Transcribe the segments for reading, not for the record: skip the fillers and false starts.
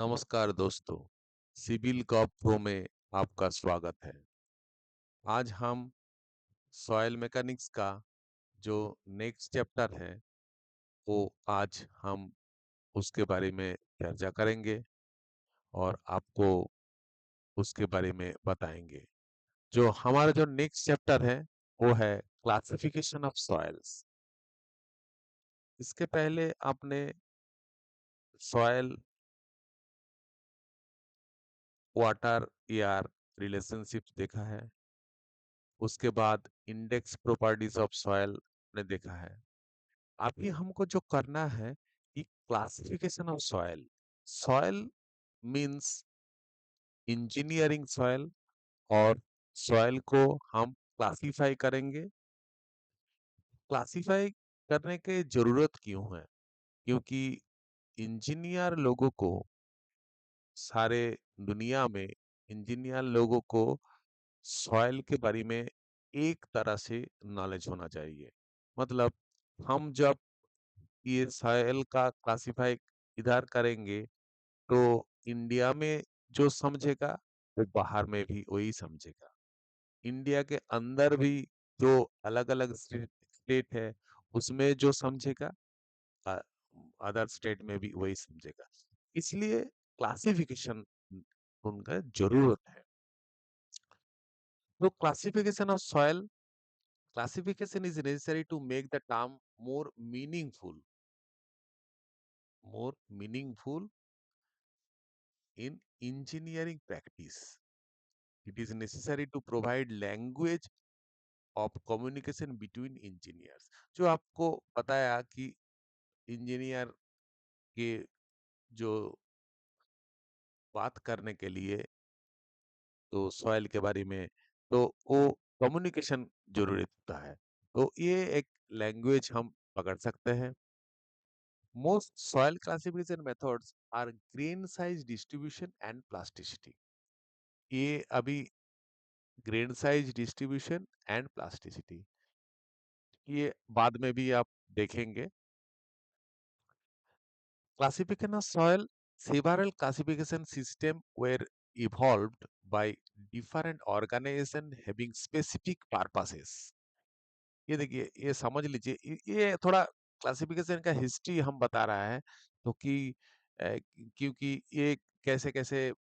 नमस्कार दोस्तों, civil corp pro में आपका स्वागत है। आज हम सॉइल मैकेनिक्स का जो नेक्स्ट चैप्टर है, वो आज हम उसके बारे में चर्चा करेंगे और आपको उसके बारे में बताएंगे। जो हमारा जो नेक्स्ट चैप्टर है, वो है क्लासिफिकेशन ऑफ सॉइल्स। इसके पहले आपने सॉइल वाटर एयर रिलेशनशिप देखा है। उसके बाद इंडेक्स प्रॉपर्टीज ऑफ सॉइल ने देखा है। अभी हमको जो करना है कि classification of soil. Soil means engineering soil, और सॉइल को हम क्लासिफाई करेंगे। क्लासिफाई करने की जरूरत क्यों है? क्योंकि इंजीनियर लोगों को, सारे दुनिया में इंजीनियर लोगों को सॉइल के बारे में एक तरह से नॉलेज होना चाहिए। मतलब हम जब ये सॉइल का क्लासिफाई इधर करेंगे, तो इंडिया में जो समझेगा वो बाहर में भी वही समझेगा। इंडिया के अंदर भी जो अलग अलग स्टेट है, उसमें जो समझेगा अदर स्टेट में भी वही समझेगा। इसलिए क्लासिफिकेशन उनका जरूरत है। तो classification of soil, classification is necessary to make the term more meaningful in engineering practice. It is necessary to provide language of communication between engineers. जो आपको बताया कि इंजीनियर के जो बात करने के लिए, तो सॉइल के बारे में, तो वो कम्युनिकेशन जरूरी होता है। तो ये एक लैंग्वेज हम पकड़ सकते हैं। Most soil classification methods are grain size distribution and plasticity. ये अभी grain size distribution and plasticity, ये बाद में भी आप देखेंगे। Classification of soil, several classification system were evolved by different organization having specific purposes. ये देखिए, ये समझ लीजिए, ये थोड़ा क्लासिफिकेशन का हिस्ट्री हम बता रहा है, तो कि क्योंकि ये कैसे कैसे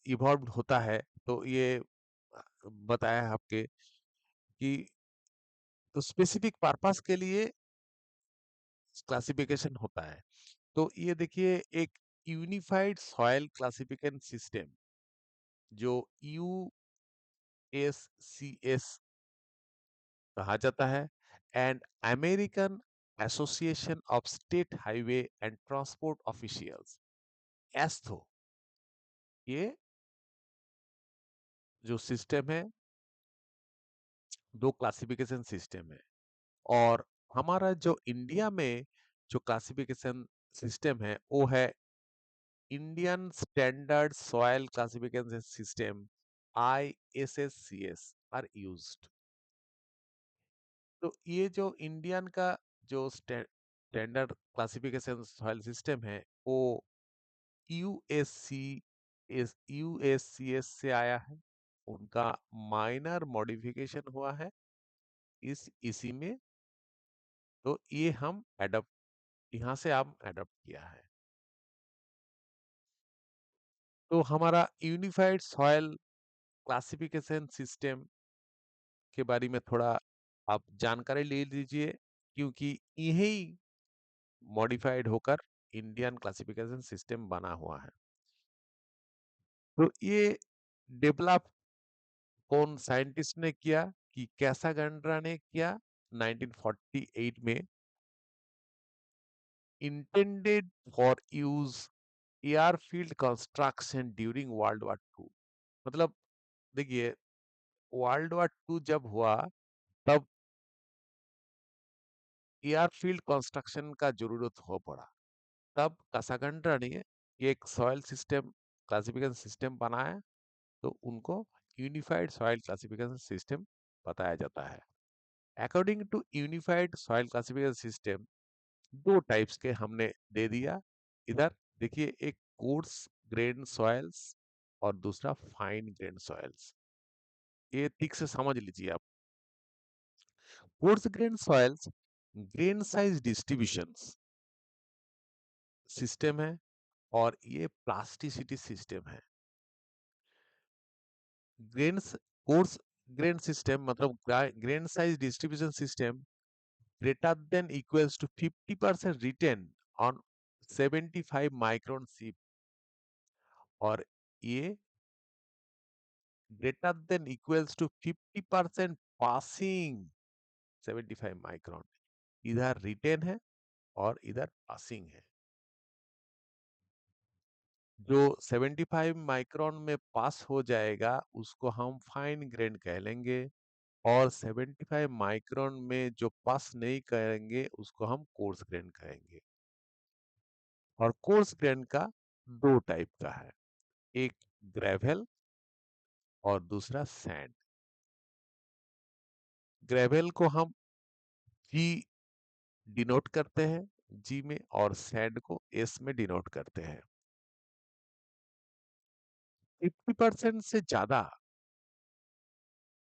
इवॉल्व होता है, तो ये बताया है आपके कि तो स्पेसिफिक पर्पस के लिए क्लासिफिकेशन होता है। तो ये देखिए, एक यूनिफाइड सॉइल क्लासिफिकेशन सिस्टम जो यूएससीएस कहा जाता है, and American Association of State Highway and transport officials, AASHTO, ये जो सिस्टम है, दो क्लासिफिकेशन सिस्टम है। और हमारा जो इंडिया में जो क्लासिफिकेशन सिस्टम है, वो है Indian standard soil classification system, ISSCS are used. तो ये जो इंडियन का जो स्टैंडर्ड क्लासिफिकेशन सॉइल सिस्टम है, वो यूएससीएस से आया है। उनका माइनर मॉडिफिकेशन हुआ है इसी में। तो ये हम एडप्ट, यहाँ से आप एडप्ट किया है। तो हमारा यूनिफाइड सॉइल क्लासिफिकेशन सिस्टम के बारे में थोड़ा आप जानकारी ले लीजिए, क्योंकि यही मॉडिफाइड होकर इंडियन क्लासिफिकेशन सिस्टम बना हुआ है। तो ये डेवलप कौन साइंटिस्ट ने किया? कि कैसा गंड्रा ने किया 1948 में, intended for use airfield construction during world war two. मतलब देखिए, वर्ल्ड वॉर टू जब हुआ, तब एयरफील्ड कंस्ट्रक्शन का जरूरत हो पड़ा। तब कासागंड्रा ने एक सॉइल सिस्टम क्लासिफिकेशन सिस्टम बनाया। तो उनको यूनिफाइड सॉइल क्लासिफिकेशन सिस्टम बताया जाता है। According to unified soil classification system, दो टाइप्स के हमने दे दिया। इधर देखिए, एक कोर्स ग्रेन सॉइल्स और दूसरा फाइन ग्रेन सॉइल्स। ये ठीक से समझ लीजिए आप। Coarse grain soils grain size distribution system है और ये प्लास्टिसिटी सिस्टम है। ग्रेन कोर्स ग्रेन सिस्टम मतलब grain size distribution system greater than equals to 50% written on 75 micron chip और ये greater than equals to 50% passing 75 micron. इधर retain है और इधर पासिंग है। जो 75 माइक्रोन में पास हो जाएगा उसको हम फाइन ग्रेन कह लेंगे और 75 माइक्रोन में जो पास नहीं करेंगे उसको हम कोर्स ग्रेन कहेंगे। और कोर्स ग्रेन का दो टाइप का है, एक ग्रेवल और दूसरा सैंड। ग्रेवल को हम जी डिनोट करते हैं जी में और सैंड को एस में डिनोट करते हैं। 50% से ज्यादा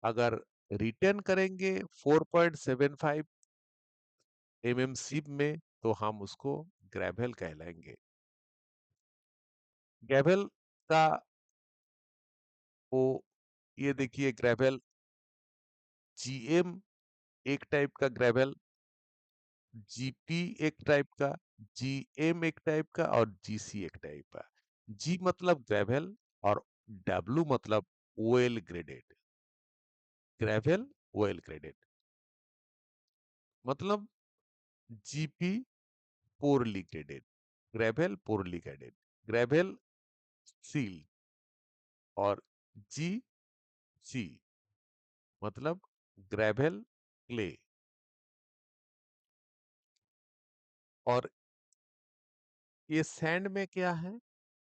अगर रिटर्न करेंगे 4.75 सीप में तो हम उसको ग्रेवल कहलाएंगे। ग्रेवल का वो ये देखिए ग्रेवल जीएम एक टाइप का ग्रेवल, जीपी एक टाइप का, जीएम एक टाइप का और जीसी एक टाइप का। जी मतलब ग्रेवल और डब्ल्यू मतलब well graded. Gravel well graded मतलब GP poorly graded, gravel poorly graded, gravel silt और जी सी मतलब ग्रेवल क्ले। और ये सैंड में क्या है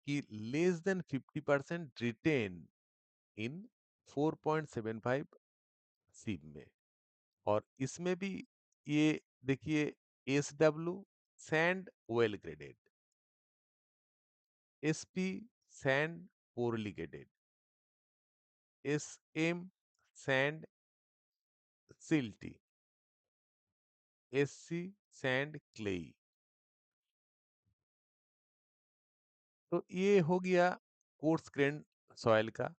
कि लेस देन 50% रिटेन इन 4.75 सीम में। और इसमें भी ये देखिए S W sand well graded, S P sand poorly graded, S M sand silty, S C sand clayey. तो ये हो गया कोर्स ग्रेन सॉइल का,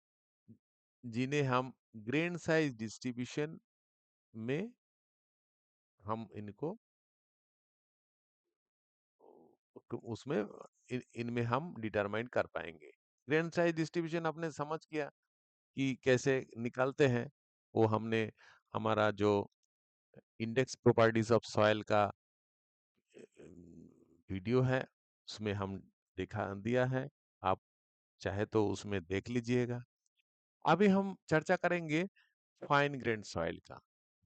जिन्हें हम ग्रेन साइज डिस्ट्रीब्यूशन में हम इनको तो उसमें इनमें हम डिटरमाइन कर पाएंगे। ग्रेन साइज डिस्ट्रीब्यूशन आपने समझ किया कि कैसे निकालते हैं। वो हमने हमारा जो इंडेक्स प्रॉपर्टीज ऑफ सॉइल का वीडियो है उसमें हम दिखा दिया है, आप चाहे तो उसमें देख लीजिएगा। अभी हम चर्चा करेंगे फाइन ग्रेन सॉइल का।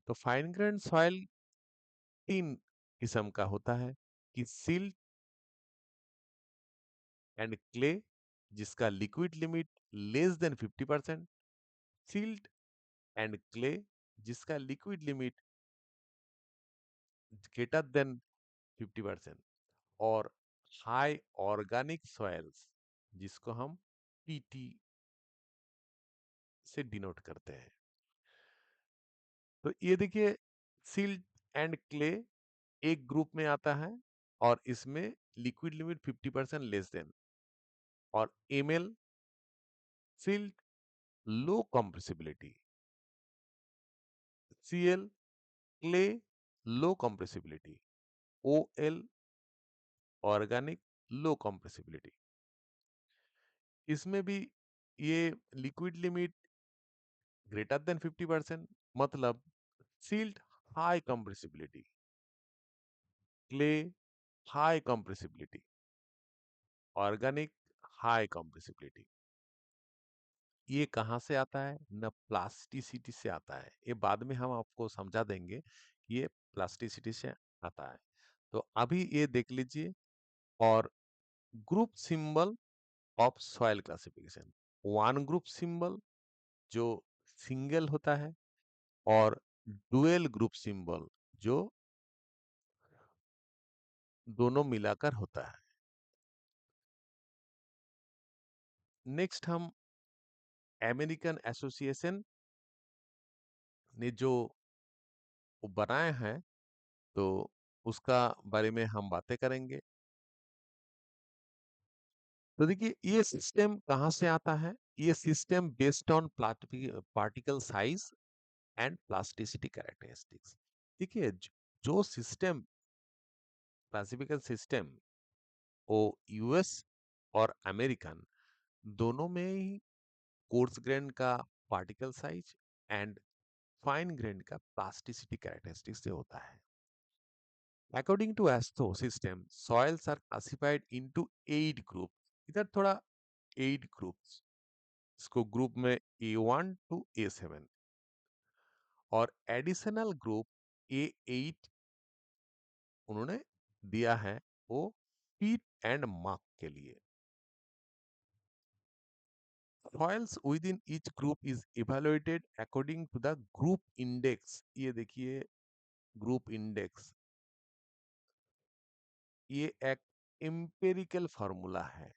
तो फाइन ग्रेन सॉइल तीन किस्म का होता है कि सिल्ट एंड क्ले जिसका liquid limit less than 50%, silt and clay जिसका लिक्विड लिमिट ग्रेटर देन 50% और हाई ऑर्गेनिक सॉइल्स जिसको हम पीटी से डिनोट करते हैं। तो ये देखिए सिल्ट एंड क्ले एक ग्रुप में आता है और इसमें लिक्विड लिमिट 50% लेस देन। और ML silt low compressibility, CL clay low compressibility, OL organic low compressibility. इसमें भी ये लिक्विड लिमिट ग्रेटर देन 50% मतलब silt high compressibility, clay high compressibility, organic high compressibility. ये कहाँ से आता है न प्लास्टिसिटी से आता है, ये बाद में हम आपको समझा देंगे कि ये प्लास्टिसिटी से आता है। तो अभी ये देख लीजिए। और group symbol of soil classification, one group symbol जो सिंगल होता है और डुअल ग्रुप सिंबल जो दोनों मिलाकर होता है। नेक्स्ट हम अमेरिकन एसोसिएशन ने जो बनाए हैं तो उसका बारे में हम बातें करेंगे। तो देखिए ये सिस्टम कहाँ से आता है? ये system based on particle size and plasticity characteristics. देखिए जो सिस्टम क्लासिफिकल सिस्टम वो यूएस और अमेरिकन दोनों में ही कोर्स ग्रेन का particle size and fine grain का प्लास्टिसिटी कैरेक्टरिस्टिक्स से होता है। According to ASTO system, soils are classified into 8 groups. इधर थोड़ा 8 ग्रुप्स, इसको ग्रुप में A1 टू A7 और एडिशनल ग्रुप A8 उन्होंने दिया है वो पीट एंड मार्क के लिए। Soils within each group is evaluated according to the group index। ये देखिए ग्रुप इंडेक्स, ये एक एम्पिरिकल फॉर्मूला है।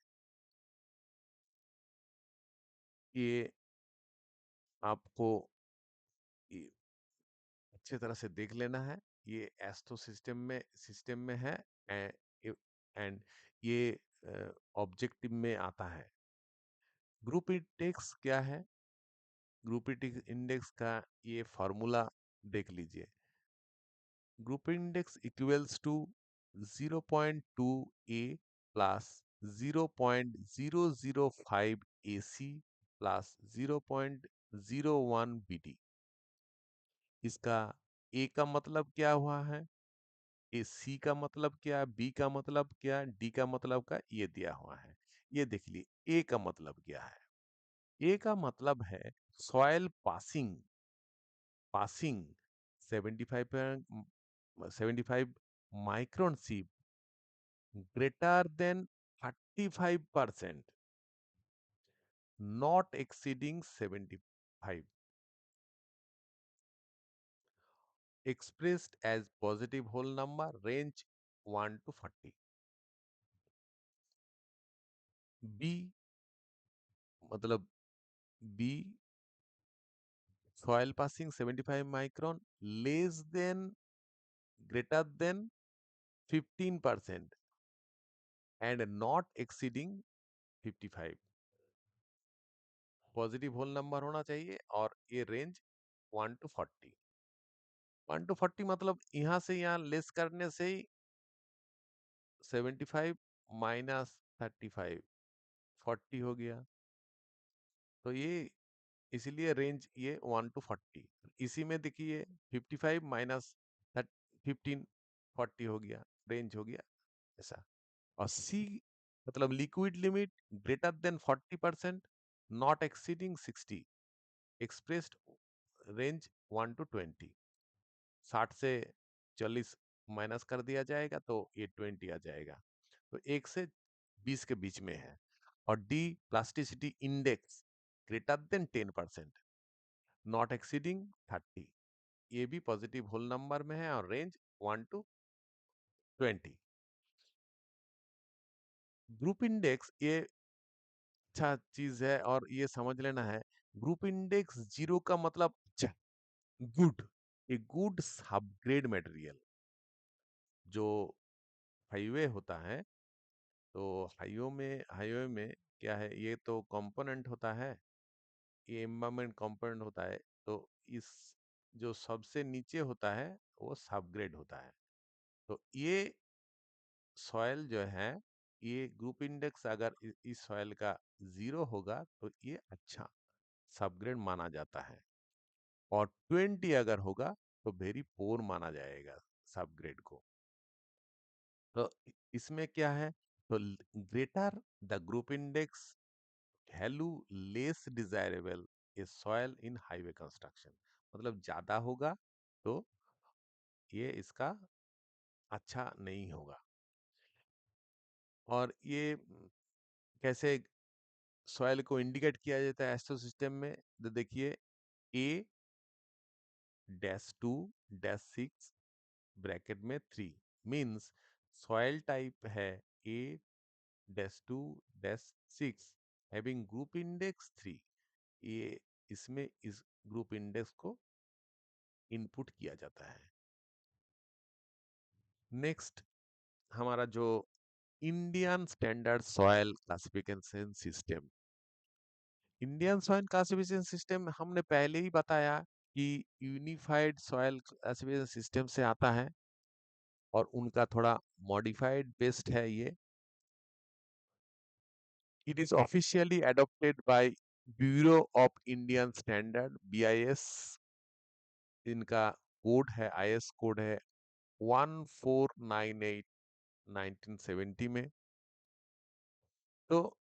ये आपको ये अच्छे तरह से देख लेना है। ये एस्ट्रो सिस्टम में है एंड ये ऑब्जेक्टिव में आता है। ग्रुप इंडेक्स क्या है? ग्रुप इंडेक्स का ये फॉर्मूला देख लीजिए। Group index equals to 0.2 A plus 0.005 AC plus 0.01 BD। इसका ए का मतलब क्या हुआ है, ए सी का मतलब क्या, बी का मतलब क्या, डी का मतलब का, ये दिया हुआ है। ये देख लिए ए का मतलब क्या है। ए का मतलब है soil passing passing 75 micron sieve greater than 35%, not exceeding 75, expressed as positive whole number range 1 to 40। B मतलब B soil passing 75 micron less than greater than 15% and not exceeding 55। Positive whole number होना चाहिए और ये range 1 to 40। 1 to 40 मतलब यहाँ से यहाँ less करने से ही 75 माइनस 35 40 हो गया। तो ये इसीलिए रेंज ये 1 to 40। इसी में देखिए 55 माइनस 15 40 हो गया, रेंज हो गया ऐसा। और सी मतलब liquid limit greater then 40%, not exceeding 60, expressed range 1 to 20। 60 से 40 माइनस कर दिया जाएगा तो ये 20 आ जाएगा। तो 1 से 20 के बीच में है। और D plasticity index greater than 10%, not exceeding 30, ये भी पॉजिटिव होल नंबर में है और रेंज 1 to 20। ग्रुप इंडेक्स ये अच्छा चीज है और ये समझ लेना है। ग्रुप इंडेक्स 0 का मतलब अच्छा, good, a good subgrade material. जो हाईवे होता है तो हाईवे में क्या है, ये तो कंपोनेंट होता है, ये एम्बामेंट कंपोनेंट होता है। तो इस जो सबसे नीचे होता है वो सबग्रेड होता है। तो ये सॉइल जो है, ये ग्रुप इंडेक्स अगर इस सॉइल का 0 होगा तो ये अच्छा सबग्रेड माना जाता है और 20 अगर होगा तो वेरी पोर माना जाएगा सबग्रेड को। तो इसमें क्या है, तो greater the group index value less desirable A soil in highway construction. मतलब ज्यादा होगा तो ये इसका अच्छा नहीं होगा। और ये कैसे सॉइल को इंडिकेट किया जाता है एस्ट्रो सिस्टम में, तो देखिए A-2-6 ब्रैकेट में 3 मींस सॉइल टाइप है A-2-6 हैविंग ग्रुप इंडेक्स 3, ये इसमें इस ग्रुप इंडेक्स को इनपुट किया जाता है। नेक्स्ट हमारा जो Indian standard soil classification system, Indian soil classification system हमने पहले ही बताया कि यूनिफाइड सॉइल क्लासिफिकेशन सिस्टम से आता है और उनका थोड़ा मॉडिफाइड बेस्ड है ये। It is officially adopted by bureau of Indian standard BIS। इनका कोड है, IS कोड है 1498 1970 में। तो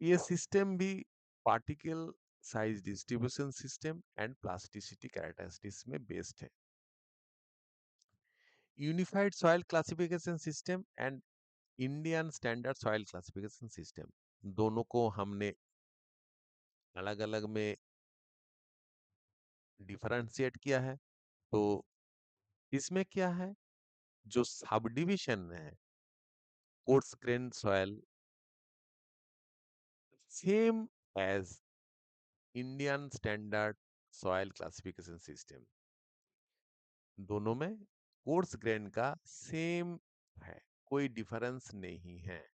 ये सिस्टम भी particle size distribution system and plasticity characteristics में बेस्ड है। Unified soil classification system and Indian standard soil classification system, दोनों को हमने अलग अलग में डिफरेंशिएट किया है। तो इसमें क्या है, जो सब subdivision coarse grain soil same as Indian standard soil classification system, दोनों में कोर्स ग्रेन का सेम है, कोई डिफरेंस नहीं है।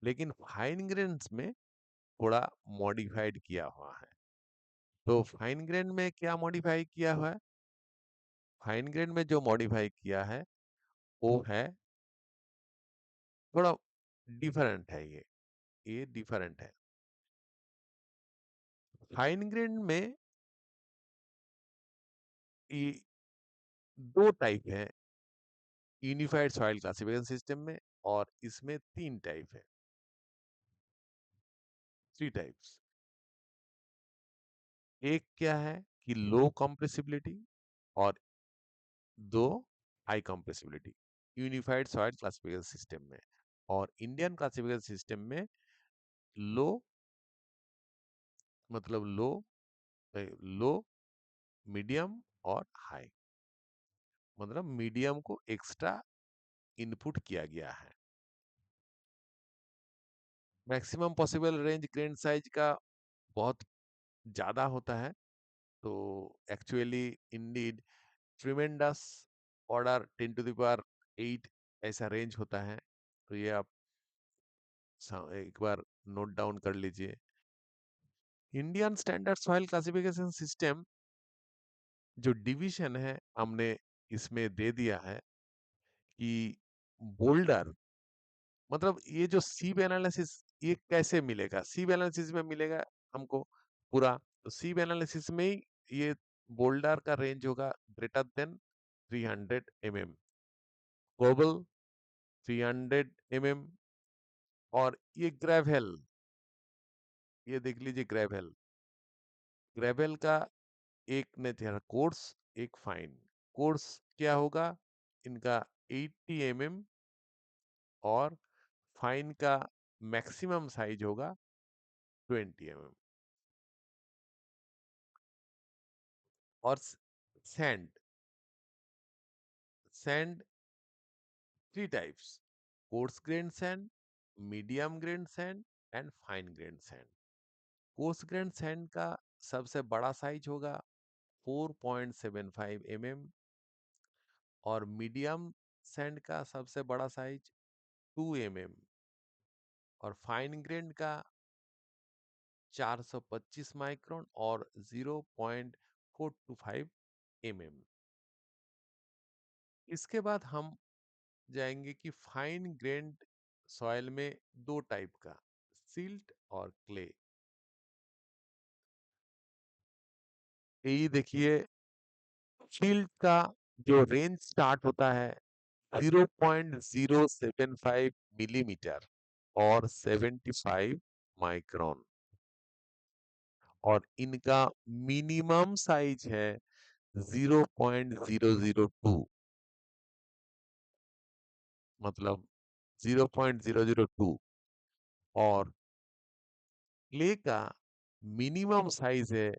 लेकिन फाइन ग्रेन्स में थोड़ा मॉडिफाइड किया हुआ है। तो फाइन ग्रेन में क्या मॉडिफाई किया हुआ है, फाइन ग्रेन में जो मॉडिफाई किया है वो है थोड़ा डिफरेंट है। ये डिफरेंट है। फाइन ग्रेन में ये दो टाइप है यूनिफाइड सॉइल क्लासिफिकेशन सिस्टम में, और इसमें तीन टाइप है, थ्री टाइप्स। एक क्या है कि लो कंप्रेसिबिलिटी, और दो high compressibility unified soil classification system में। और इंडियन क्लासिफिकेशन सिस्टम में लो मतलब लो, मीडियम और हाई, मतलब मीडियम को एक्स्ट्रा इनपुट किया गया है। Maximum possible range grain size का बहुत ज्यादा होता है। तो actually indeed tremendous order 10 to the power 8 ऐसा रेंज होता है। तो ये आप एक बार नोट डाउन कर लीजिए। Indian standard soil classification system जो डिवीजन है हमने इसमें दे दिया है कि बोल्डर, मतलब ये जो सीब एनालिसिस ये कैसे मिलेगा, सीब एनालिसिस में मिलेगा हमको पूरा। तो सीब एनालिसिस में ही ये बोल्डर का रेंज होगा greater than 300 mm, cobble 300 mm, और ये ग्रेवल, ये देख लीजिए ग्रेवल, ग्रेवल का एक ने तेरा कोर्स, एक फाइन। कोर्स क्या होगा इनका 80 mm, और फाइन का मैक्सिमम साइज होगा 20 mm। और sand, sand three types, coarse grain sand, medium grain sand and fine grain sand. Coarse grain sand का सबसे बड़ा साइज होगा 4.75 mm, और मीडियम सैंड का सबसे बड़ा साइज 2 mm, और फाइन ग्रेन का 425 माइक्रोन और 0.425 mm। इसके बाद हम जाएंगे कि फाइन ग्रेन्ड सॉइल में दो टाइप का, सिल्ट और क्ले। यही देखिए, सिल्ट का जो रेंज स्टार्ट होता है 0.075 मिलीमीटर और 75 माइक्रोन, और इनका मिनिमम साइज है 0.002, मतलब 0.002। और क्ले का मिनिमम साइज है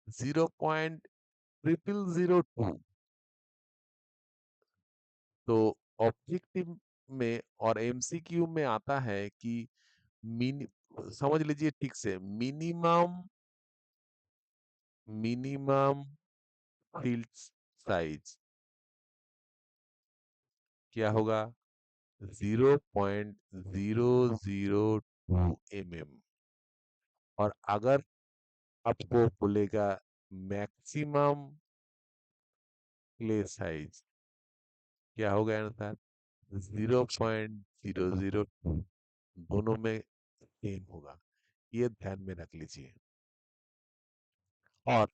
0.0002। तो ऑब्जेक्टिव में और एमसीक्यू में आता है कि मिनी समझ लीजिए ठीक से, मिनिमम मिनिमम फील्ड साइज क्या होगा? 0.002 और अगर आपको बोलेगा मैक्सिमम क्ले साइज, क्या होगा आंसर? 0.002। दोनों में सेम होगा, ये ध्यान में रख लीजिए। और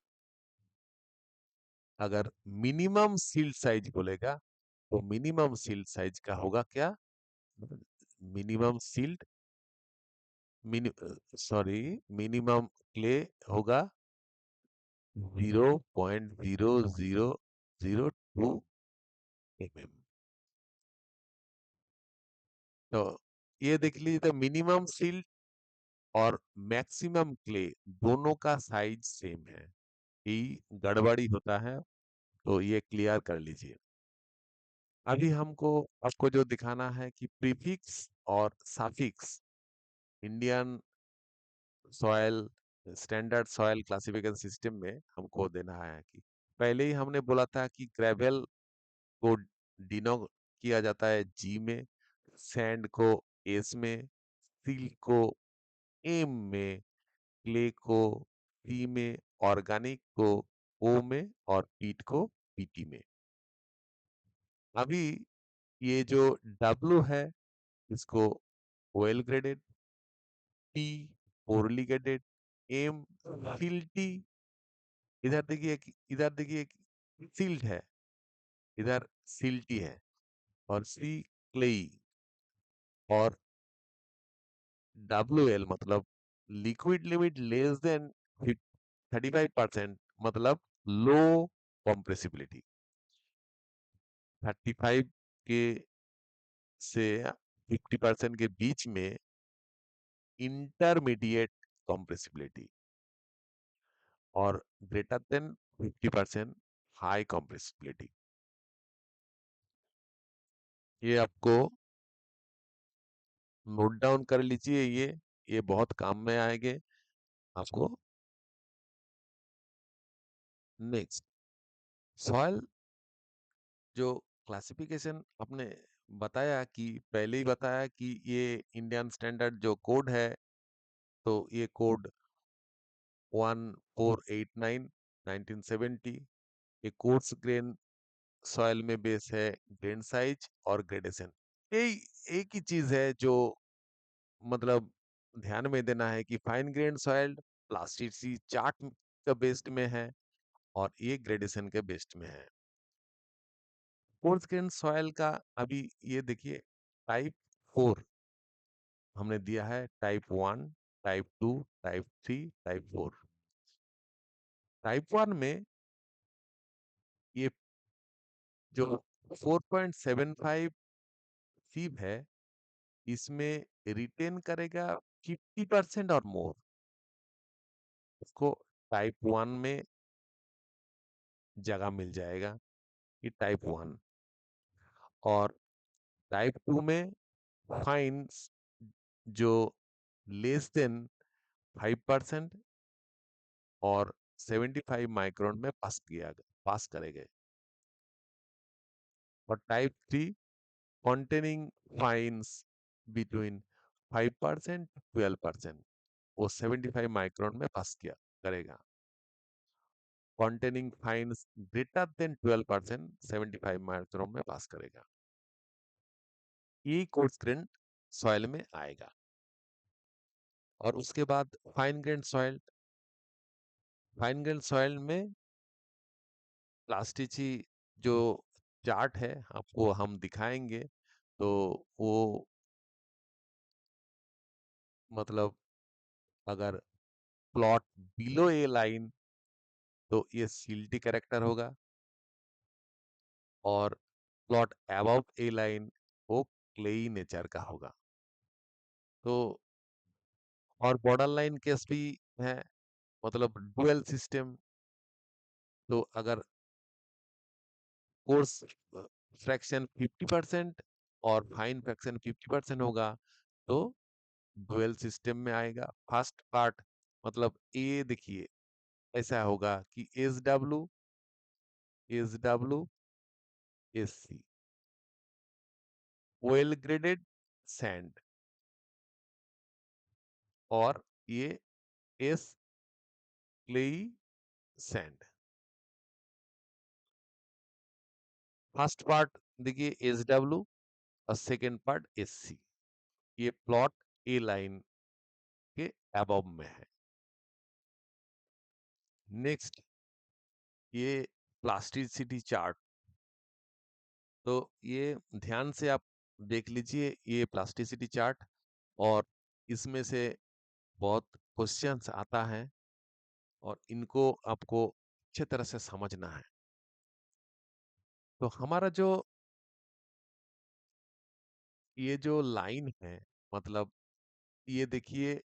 अगर मिनिमम सील्ड साइज बोलेगा तो मिनिमम सील्ड साइज का होगा क्या? मिनिमम सील्ड मिनि सॉरी मिनिमम क्ले होगा 0.0002 mm। तो ये देख लीजिए, तो मिनिमम सील्ड और मैक्सिमम क्ले दोनों का साइज सेम है, ये गड़बड़ी होता है, तो ये क्लियर कर लीजिए। अभी हमको आपको जो दिखाना है कि प्रीफिक्स और suffix Indian soil standard soil classification system में हमको देना है कि पहले ही हमने बोला था कि ग्रेवल को डिनो किया जाता है जी में, सैंड को एस में, सील को एम में, क्ले को सी में, ऑर्गेनिक को ओ में और पीट को पीटी में। अभी ये जो डब्लू है इसको well graded, T poorly graded, M silty, इधर देखिए सील्ड है, इधर सिल्टी है, और सी क्लेई, और डब्ल्यू एल मतलब लिक्विड लिमिट लेस देन 35%, मतलब लो कॉम्प्रेसिबिलिटी। 35 के से 50% के बीच में इंटरमीडिएट कॉम्प्रेसिबिलिटी, और ग्रेटर देन 50% हाई कॉम्प्रेसिबिलिटी। ये आपको नोट डाउन कर लीजिए, ये बहुत काम में आएंगे आपको। नेक्स्ट, सॉइल जो क्लासिफिकेशन आपने बताया कि पहले ही बताया कि ये इंडियन स्टैंडर्ड जो कोड है, तो ये कोड 1489 1970, ये कोर्स ग्रेन सॉइल में बेस है, ग्रेन साइज और ग्रेडेशन। यही एक ही चीज है जो मतलब ध्यान में देना है कि फाइन ग्रेन सॉइल प्लास्टिसी चार्ट का बेस्ड में है और ये ग्रेडेशन के बेस्ड में है। कोर्स ग्रेन सॉइल का अभी ये देखिए, टाइप 4 हमने दिया है, type 1, type 2, type 3, type 4। Type 1 में ये जो 4.75 सीब है, इसमें रिटेन करेगा 50% और मोर, उसको टाइप 1 में जगह मिल जाएगा, ये टाइप 1। और टाइप 2 में फाइन्स जो लेस देन 5% और 75 माइक्रोन में पास करेंगे। और टाइप 3 कॉन्टेनिंग फाइन्स बिटवीन 5% 12%, वो 75 माइक्रोन में पास किया करेगा। Containing fines greater than 12% 75 micron में पास करेगा। ये कोर्स ग्रेन सॉइल में आएगा। और उसके बाद fine grain soil, fine grain soil में प्लास्टिची जो चार्ट है आपको हम दिखाएंगे, तो वो मतलब अगर प्लॉट बिलो ए लाइन तो ये सिल्टी कैरेक्टर होगा, और प्लॉट अबव ए लाइन वो क्लेई नेचर का होगा। तो और बॉर्डर लाइन केस भी है, मतलब डुअल सिस्टम। तो अगर कोर्स फ्रैक्शन 50% और फाइन फ्रैक्शन 50% होगा, तो डुअल सिस्टम में आएगा। फर्स्ट पार्ट मतलब ए देखिए ऐसा होगा कि S W S C well graded sand, और ये S clayey sand. First part देखिए एस डब्ल्यू और सेकेंड पार्ट एस सी। ये प्लॉट ए लाइन के अबव में है। नेक्स्ट ये प्लास्टिसिटी चार्ट, तो ये ध्यान से आप देख लीजिए ये प्लास्टिसिटी चार्ट, और इसमें से बहुत क्वेश्चंस आता है और इनको आपको अच्छे तरह से समझना है। तो हमारा जो ये जो लाइन है, मतलब ये देखिए,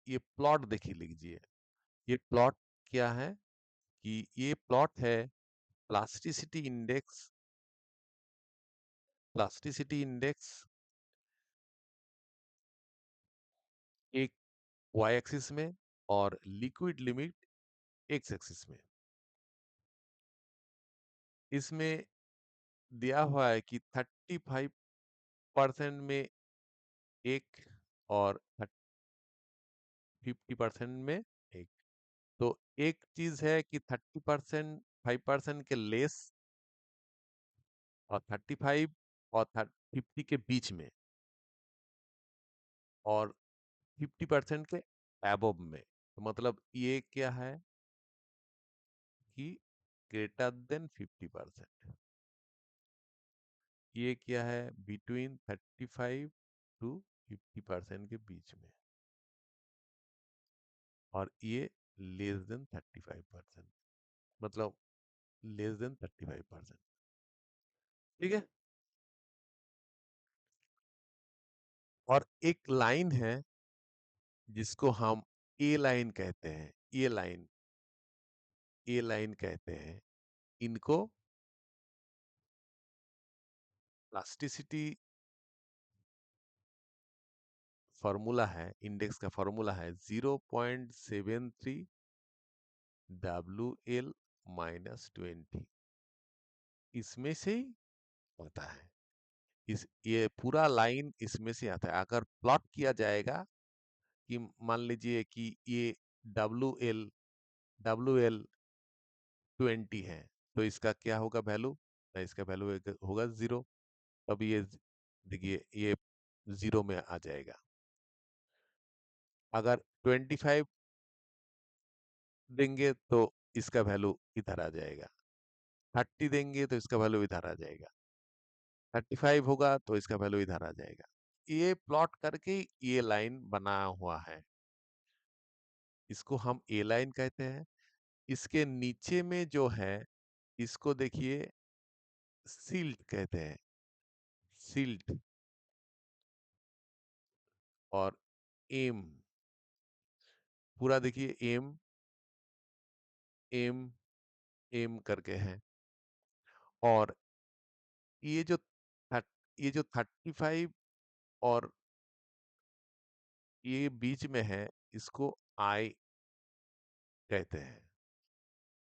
ये प्लॉट देखिए लीजिए। ये प्लॉट क्या है कि ये प्लॉट है प्लास्टिसिटी इंडेक्स, प्लास्टिसिटी इंडेक्स एक वाई एक्सिस में और लिक्विड लिमिट एक्स एक्सिस में। इसमें दिया हुआ है कि 35% में एक और 50% में एक। तो एक चीज है कि 30% 5% के लेस, और 35 और 50 के बीच में, और 50% के एबव में। तो मतलब ये क्या है कि ग्रेटर देन 50%। ये क्या है बिटवीन 35 टू 50% के बीच में, और ये लेस देन 35%, मतलब लेस देन 35%। ठीक है। और एक लाइन है जिसको हम ए लाइन कहते हैं, ए लाइन, ए लाइन कहते हैं इनको। प्लास्टिसिटी फॉर्मूला है, इंडेक्स का फॉर्मूला है 0.73 WL-20। इसमें से ही होता है। इस ये पूरा लाइन इसमें से आता है। अगर प्लॉट किया जाएगा कि मान लीजिए कि ये WL 20 है, तो इसका क्या होगा वैल्यू, इसका वैल्यू होगा 0। तब ये देखिए ये 0 में आ जाएगा। अगर 25 देंगे तो इसका वैल्यू इधर आ जाएगा, 30 देंगे तो इसका वैल्यू इधर आ जाएगा, 35 होगा तो इसका वैल्यू इधर आ जाएगा। ये प्लॉट करके ये लाइन बना हुआ है, इसको हम ए लाइन कहते हैं। इसके नीचे में जो है इसको देखिए सिल्ट कहते हैं, सिल्ट। और एम, पूरा देखिए एम, एम, एम करके है। और ये जो ये जो 35 और ये बीच में है, इसको आई कहते हैं।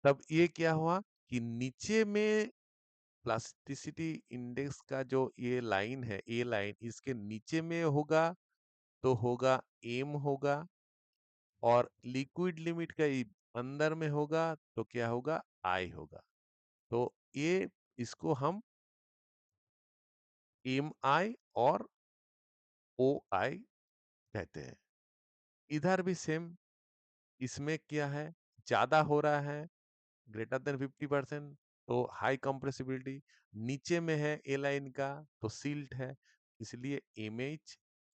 तब ये क्या हुआ कि नीचे में प्लास्टिसिटी इंडेक्स का जो ये लाइन है, ए लाइन, इसके नीचे में होगा तो होगा एम होगा, और लिक्विड लिमिट का अंदर में होगा तो क्या होगा, आई होगा। तो ये इसको हम एम आई और ओ आई कहते हैं। इधर भी सेम, इसमें क्या है, ज्यादा हो रहा है ग्रेटर देन 50%, तो हाई कंप्रेसिबिलिटी। नीचे में है ए लाइन का तो सील्ट है, इसलिए एम एच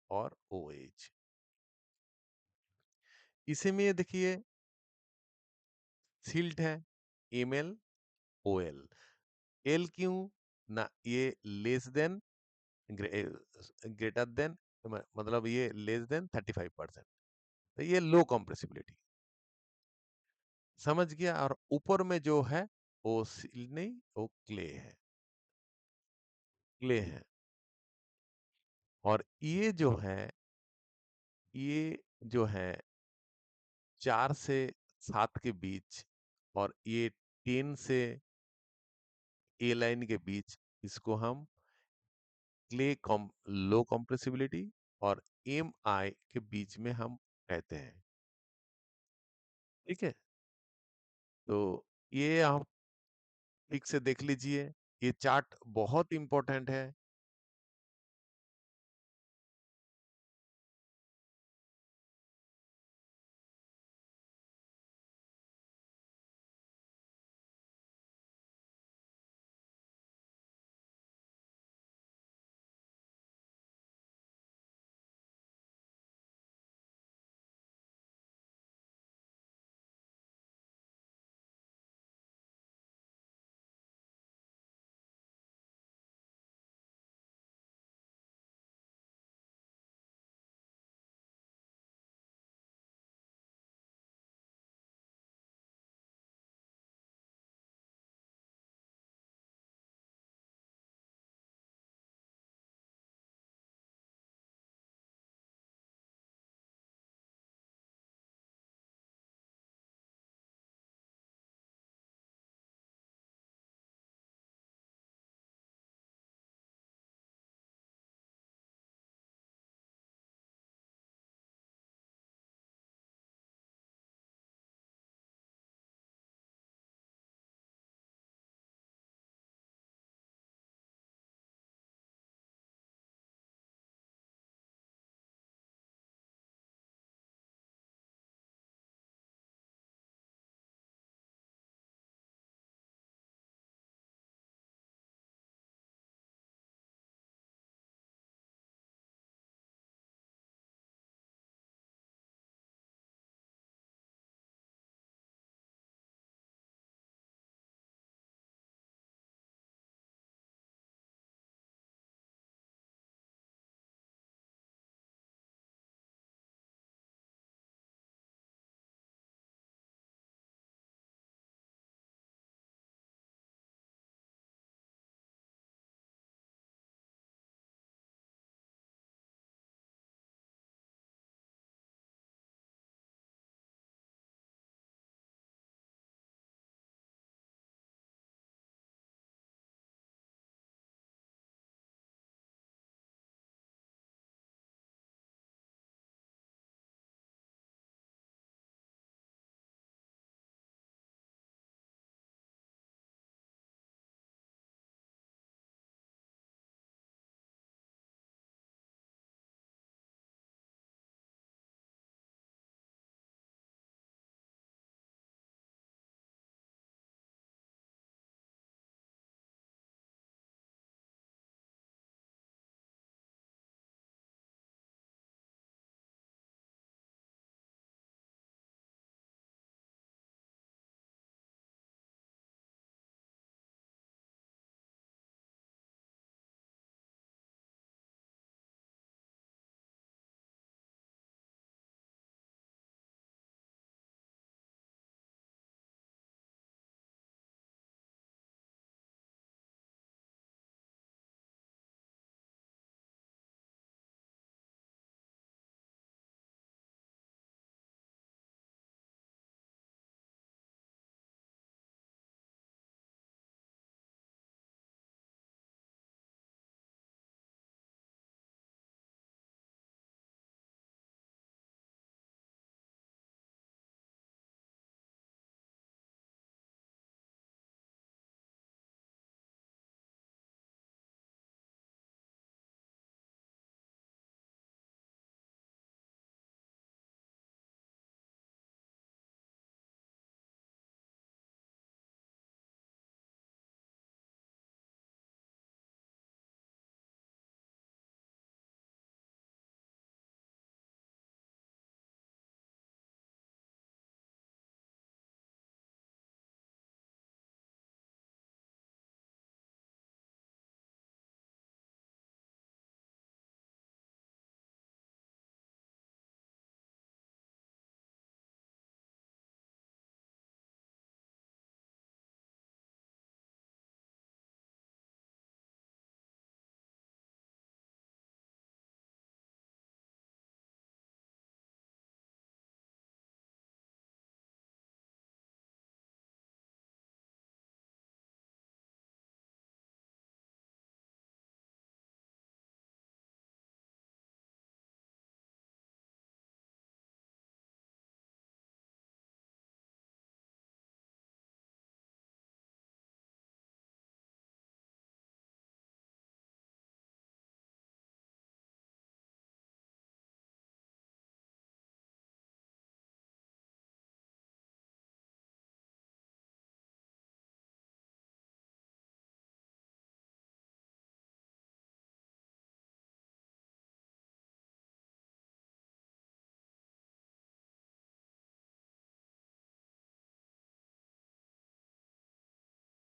और ओ एच। इसी में देखिए सील्ट है M L O L. L क्यों ना, ये लेस देन, ग्रेटर देन, मतलब ये लेस देन 35%, तो ये लो कंप्रेसिबिलिटी। समझ गया। और ऊपर में जो है वो सील नहीं, वो क्ले है। क्ले है। और ये जो है 4 से 7 के बीच, और ये 10 से ए लाइन के बीच, इसको हम क्ले लो कंप्रेसिबिलिटी और एम आई के बीच में हम कहते हैं। ठीक है, तो ये आप ठीक से देख लीजिए। ये चार्ट बहुत इंपॉर्टेंट है।